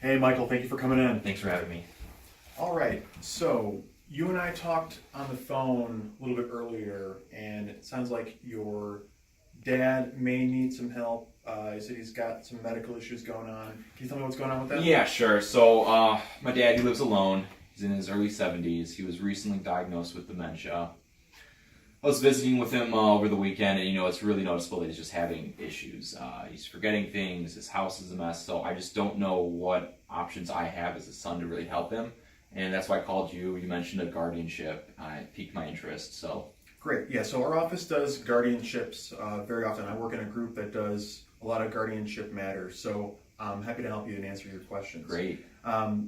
Hey, Michael, thank you for coming in. Thanks for having me. All right, so you and I talked on the phone a little bit earlier, and it sounds like your dad may need some help. He said he's got some medical issues going on. Can you tell me what's going on with that? Yeah, sure. So, my dad, he lives alone. He's in his early 70s. He was recently diagnosed with dementia. I was visiting with him over the weekend, and it's really noticeable that he's just having issues. He's forgetting things. His house is a mess. So I just don't know what options I have as a son to really help him. And that's why I called you. You mentioned a guardianship. It piqued my interest. So Great. Yeah, so our office does guardianships very often. I work in a group that does a lot of guardianship matters, so I'm happy to help you and answer your questions. Great.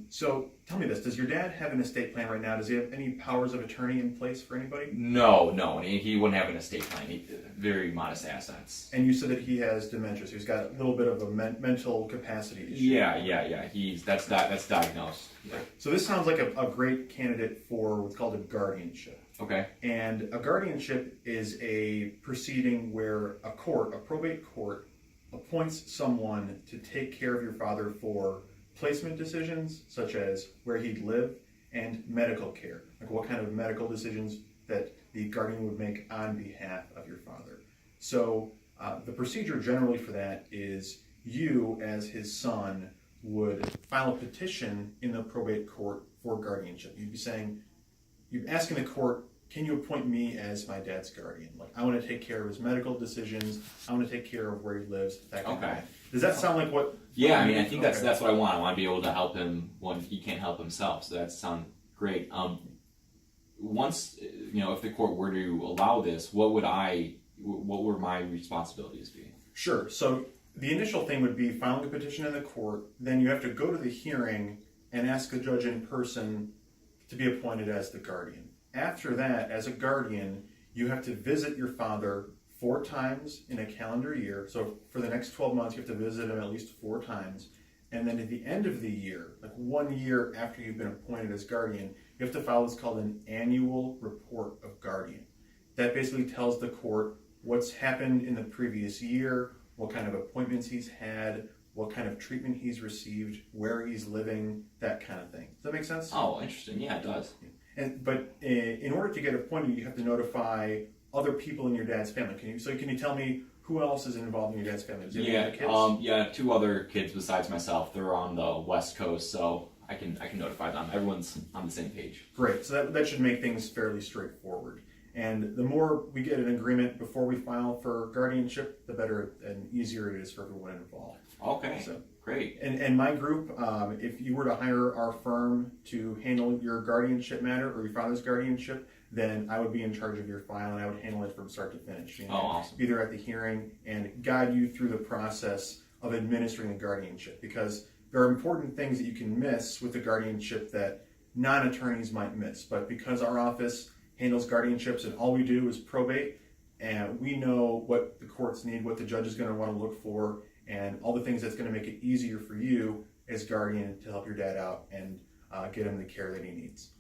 So tell me this, does your dad have an estate plan right now? Does he have any powers of attorney in place for anybody? No, and he wouldn't have an estate plan. Very modest assets. And you said that he has dementia, so he's got a little bit of a mental capacity issue. Yeah. That's diagnosed. Yeah. So this sounds like a great candidate for what's called a guardianship. Okay. And a guardianship is a proceeding where a probate court, appoints someone to take care of your father for placement decisions, such as where he'd live, and medical care, like what kind of medical decisions that the guardian would make on behalf of your father. So the procedure generally for that is you, as his son, would file a petition in the probate court for guardianship. You're asking the court, can you appoint me as my dad's guardian? Like, I want to take care of his medical decisions. I want to take care of where he lives. That kind of thing. Does that sound like what? Yeah, I think that's what I want. I want to be able to help him when he can't help himself. So that sounds great. Once if the court were to allow this, what would my responsibilities be? Sure. So the initial thing would be filing a petition in the court. Then you have to go to the hearing and ask the judge in person to be appointed as the guardian. After that, as a guardian, you have to visit your father 4 times in a calendar year. So for the next 12 months, you have to visit him at least 4 times. And then at the end of the year, like 1 year after you've been appointed as guardian, you have to file what's called an annual report of guardian. That basically tells the court what's happened in the previous year, what kind of appointments he's had, what kind of treatment he's received, where he's living, that kind of thing. Does that make sense? Oh, interesting. Yeah, it does. But in order to get appointed, you have to notify other people in your dad's family. Can you tell me who else is involved in your dad's family? Does he have any other kids? Yeah, 2 other kids besides myself. They're on the West Coast, so I can notify them. Everyone's on the same page. Great. So that should make things fairly straightforward. And the more we get an agreement before we file for guardianship, the better and easier it is for everyone involved. Okay. So, great. And my group, if you were to hire our firm to handle your guardianship matter or your father's guardianship, then I would be in charge of your file and I would handle it from start to finish. Awesome. Either at the hearing and guide you through the process of administering the guardianship, because there are important things that you can miss with the guardianship that non-attorneys might miss. But because our office handles guardianships and all we do is probate, and we know what the courts need, what the judge is going to want to look for, and all the things that's going to make it easier for you as guardian to help your dad out and get him the care that he needs.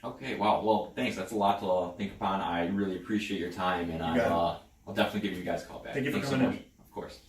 Okay, wow. Well, thanks. That's a lot to think upon. I really appreciate your time, and I'll definitely give you guys a call back. Thank you for Thanks coming so much. in. Of course.